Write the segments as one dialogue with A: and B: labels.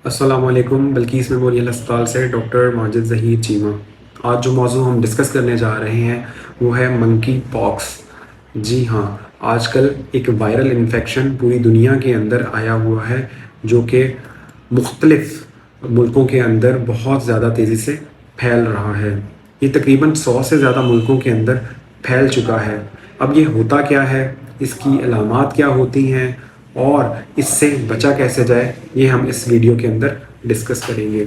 A: अस्सलाम वालेकुम। बल्कीस मेमोरियल अस्पताल से डॉक्टर माजिद ज़हीर चीमा। आज जो मौजू हम डिस्कस करने जा रहे हैं वो है मंकी पॉक्स। जी हाँ, आजकल एक वायरल इन्फेक्शन पूरी दुनिया के अंदर आया हुआ है जो कि मुख्तलिफ़ मुल्कों के अंदर बहुत ज़्यादा तेज़ी से फैल रहा है। ये तकरीबन 100 से ज़्यादा मुल्कों के अंदर फैल चुका है। अब ये होता क्या है, इसकी अलामात क्या होती हैं और इससे बचा कैसे जाए, ये हम इस वीडियो के अंदर डिस्कस करेंगे।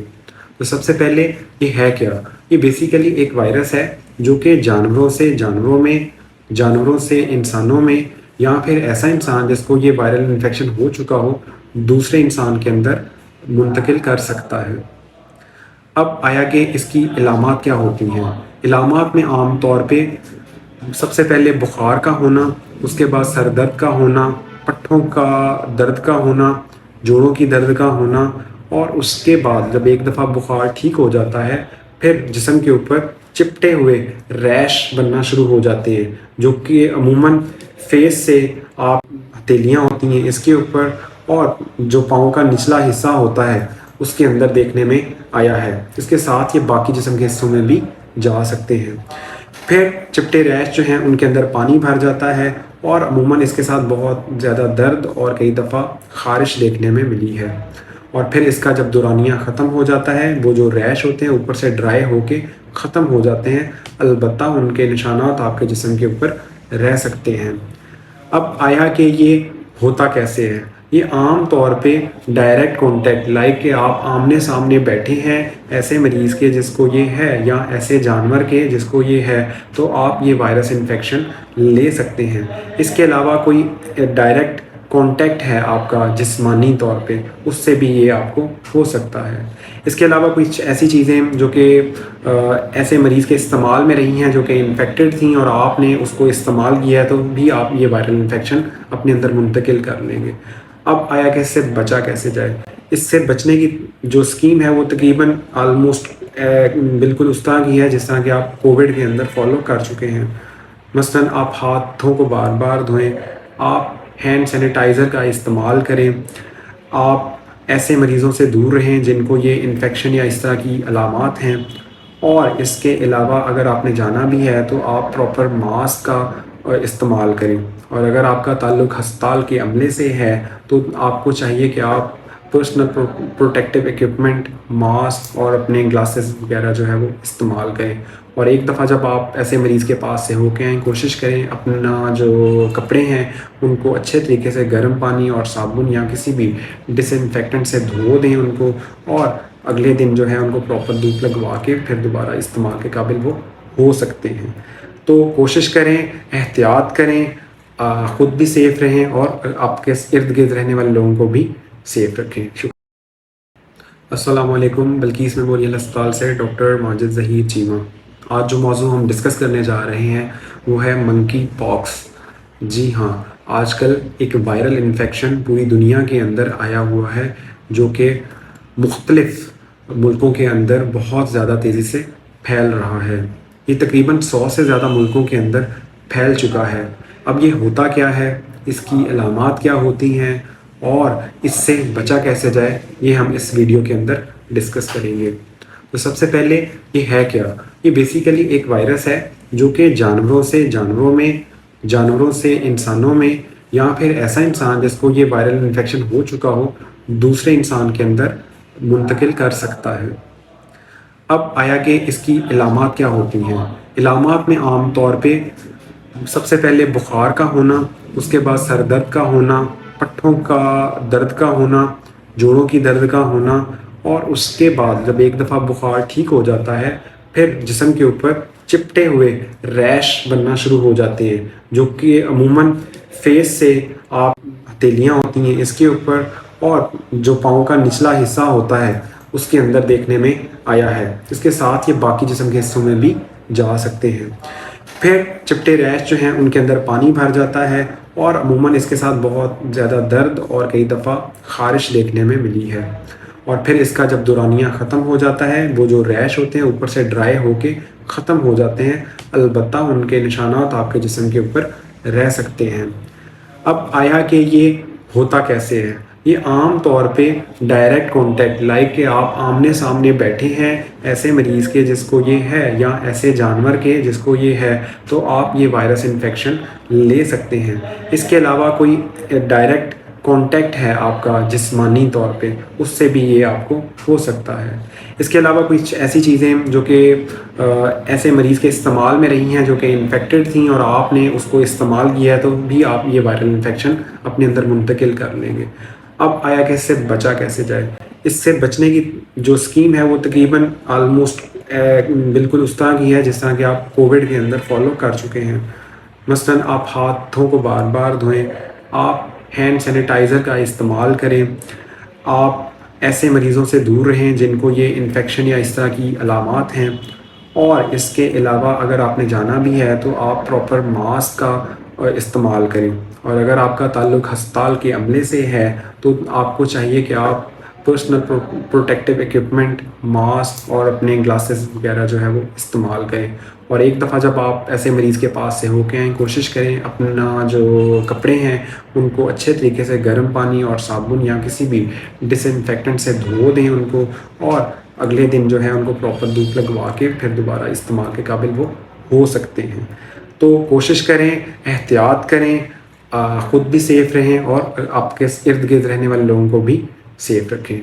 A: तो सबसे पहले ये है क्या? ये बेसिकली एक वायरस है जो कि जानवरों से जानवरों में, जानवरों से इंसानों में, या फिर ऐसा इंसान जिसको ये वायरल इन्फेक्शन हो चुका हो दूसरे इंसान के अंदर मुंतकिल कर सकता है। अब आया कि इसकी इलामात क्या होती हैं। इलामात में आम तौर पे सबसे पहले बुखार का होना, उसके बाद सर दर्द का होना, पट्ठों का दर्द का होना, जोड़ों की दर्द का होना, और उसके बाद जब एक दफ़ा बुखार ठीक हो जाता है फिर जिस्म के ऊपर चिपटे हुए रैश बनना शुरू हो जाते हैं, जो कि अमूमन फेस से आप हथेलियाँ होती हैं इसके ऊपर, और जो पाँव का निचला हिस्सा होता है उसके अंदर देखने में आया है। इसके साथ ये बाकी जिस्म के हिस्सों में भी जा सकते हैं। फिर चिपटे रैश जो हैं उनके अंदर पानी भर जाता है और अमूमन इसके साथ बहुत ज़्यादा दर्द और कई दफ़ा ख़ारिश देखने में मिली है। और फिर इसका जब दौरानिया ख़त्म हो जाता है, वो जो रैश होते हैं ऊपर से ड्राई होके ख़त्म हो जाते हैं, अलबत्ता उनके निशानात आपके जिस्म के ऊपर रह सकते हैं। अब आया कि ये होता कैसे है। ये आम तौर पे डायरेक्ट कांटेक्ट, लाइक कि आप आमने सामने बैठे हैं ऐसे मरीज़ के जिसको ये है या ऐसे जानवर के जिसको ये है, तो आप ये वायरस इन्फेक्शन ले सकते हैं। इसके अलावा कोई डायरेक्ट कांटेक्ट है आपका जिस्मानी तौर पे, उससे भी ये आपको हो सकता है। इसके अलावा कुछ ऐसी चीज़ें जो कि ऐसे मरीज़ के इस्तेमाल में रही हैं जो कि इन्फेक्टेड थी और आपने उसको इस्तेमाल किया है, तो भी आप ये वायरल इन्फेक्शन अपने अंदर मुंतकिल कर लेंगे। अब आया कि इससे बचा कैसे जाए। इससे बचने की जो स्कीम है वो तकरीबन आलमोस्ट बिल्कुल उस तरह की है जिस तरह कि आप कोविड के अंदर फॉलो कर चुके हैं। मसलन आप हाथों को बार बार धोएं, आप हैंड सैनिटाइज़र का इस्तेमाल करें, आप ऐसे मरीज़ों से दूर रहें जिनको ये इन्फेक्शन या इस तरह की अलामात हैं। और इसके अलावा अगर आपने जाना भी है तो आप प्रॉपर मास्क का इस्तेमाल करें, और अगर आपका ताल्लुक़ हस्पताल के अमले से है तो आपको चाहिए कि आप पर्सनल प्रोटेक्टिव इक्विपमेंट, मास्क और अपने ग्लासेस वगैरह जो है वो इस्तेमाल करें। और एक दफ़ा जब आप ऐसे मरीज़ के पास से होके आएँ, कोशिश करें अपना जो कपड़े हैं उनको अच्छे तरीके से गर्म पानी और साबुन या किसी भी डिसइंफेक्टेंट से धो दें उनको, और अगले दिन जो है उनको प्रॉपर धूप लगवा के फिर दोबारा इस्तेमाल के काबिल वो हो सकते हैं। तो कोशिश करें, एहतियात करें, ख़ुद भी सेफ़ रहें और आपके इर्द गिर्द रहने वाले लोगों को भी सेफ़ रखें। अस्सलाम वालेकुम। बल्कीस मेमोरियल अस्पताल से डॉक्टर माजिद ज़हीर चीमा। आज जो मौजू हम डिस्कस करने जा रहे हैं वो है मंकी पॉक्स। जी हाँ, आजकल एक वायरल इन्फेक्शन पूरी दुनिया के अंदर आया हुआ है जो कि मुख्तलिफ़ मुल्कों के अंदर बहुत ज़्यादा तेज़ी से फैल रहा है। ये तकरीबन 100 से ज़्यादा मुल्कों के अंदर फैल चुका है। अब ये होता क्या है, इसकी अलामात क्या होती हैं और इससे बचा कैसे जाए, ये हम इस वीडियो के अंदर डिस्कस करेंगे। तो सबसे पहले ये है क्या? ये बेसिकली एक वायरस है जो कि जानवरों से जानवरों में, जानवरों से इंसानों में, या फिर ऐसा इंसान जिसको ये वायरल इन्फेक्शन हो चुका हो दूसरे इंसान के अंदर मुंतकिल कर सकता है। अब आया कि इसकी इलामात क्या होती हैं। इलामात में आम तौर पे सबसे पहले बुखार का होना, उसके बाद सर दर्द का होना, पट्ठों का दर्द का होना, जोड़ों की दर्द का होना, और उसके बाद जब एक दफ़ा बुखार ठीक हो जाता है फिर जिस्म के ऊपर चिपटे हुए रैश बनना शुरू हो जाते हैं, जो कि अमूमन फेस से आप हथेलियाँ होती हैं इसके ऊपर, और जो पाँव का निचला हिस्सा होता है उसके अंदर देखने में आया है। इसके साथ ये बाकी जिस्म के हिस्सों में भी जा सकते हैं। फिर चिपटे रैश जो हैं उनके अंदर पानी भर जाता है और अमूमन इसके साथ बहुत ज़्यादा दर्द और कई दफ़ा ख़ारिश देखने में मिली है। और फिर इसका जब दौरानिया ख़त्म हो जाता है, वो जो रैश होते हैं ऊपर से ड्राई होके ख़त्म हो जाते हैं, अलबत्ता उनके निशानात आपके जिस्म के ऊपर रह सकते हैं। अब आया कि ये होता कैसे है। یہ عام طور پہ ڈائریکٹ کانٹیکٹ لائک کہ آپ آمنے سامنے بیٹھے ہیں ایسے مریض کے جس کو یہ ہے یا ایسے جانور کے جس کو یہ ہے تو آپ یہ وائرس انفیکشن لے سکتے ہیں۔ اس کے علاوہ کوئی ڈائریکٹ کانٹیکٹ ہے آپ کا جسمانی طور پہ، اس سے بھی یہ آپ کو ہو سکتا ہے۔ اس کے علاوہ کچھ ایسی چیزیں جو کہ ایسے مریض کے استعمال میں رہی ہیں جو کہ انفیکٹڈ تھیں اور آپ نے اس کو استعمال کیا ہے تو بھی آپ یہ وائرل انفیکشن اپنے اندر منتقل کر لیں گے۔ اب آیا کہ اس سے بچا کیسے جائے۔ اس سے بچنے کی جو اسکیم ہے وہ تقریباً آلموسٹ بالکل اس طرح کی ہے جس طرح کہ آپ کووڈ کے اندر فالو کر چکے ہیں۔ مثلاً آپ ہاتھوں کو بار بار دھوئیں، آپ ہینڈ سینیٹائزر کا استعمال کریں، آپ ایسے مریضوں سے دور رہیں جن کو یہ انفیکشن یا اس طرح کی علامات ہیں، اور اس کے علاوہ اگر آپ نے جانا بھی ہے تو آپ پراپر ماسک کا استعمال کریں، اور اگر آپ کا تعلق ہسپتال کے عملے سے ہے تو آپ کو چاہیے کہ آپ پرسنل پروٹیکٹیو ایکوپمنٹ، ماسک اور اپنے گلاسز وغیرہ جو ہے وہ استعمال کریں۔ اور ایک دفعہ جب آپ ایسے مریض کے پاس سے ہو کے آئیں، کوشش کریں اپنا جو کپڑے ہیں ان کو اچھے طریقے سے گرم پانی اور صابن یا کسی بھی ڈس انفیکٹنٹ سے دھو دیں ان کو، اور اگلے دن جو ہے ان کو پراپر دھوپ لگوا کے پھر دوبارہ استعمال کے قابل وہ ہو سکتے ہیں۔ تو کوشش کریں، احتیاط کریں، خود بھی سیف رہیں اور آپ کے ارد گرد رہنے والے لوگوں کو بھی سیف رکھیں۔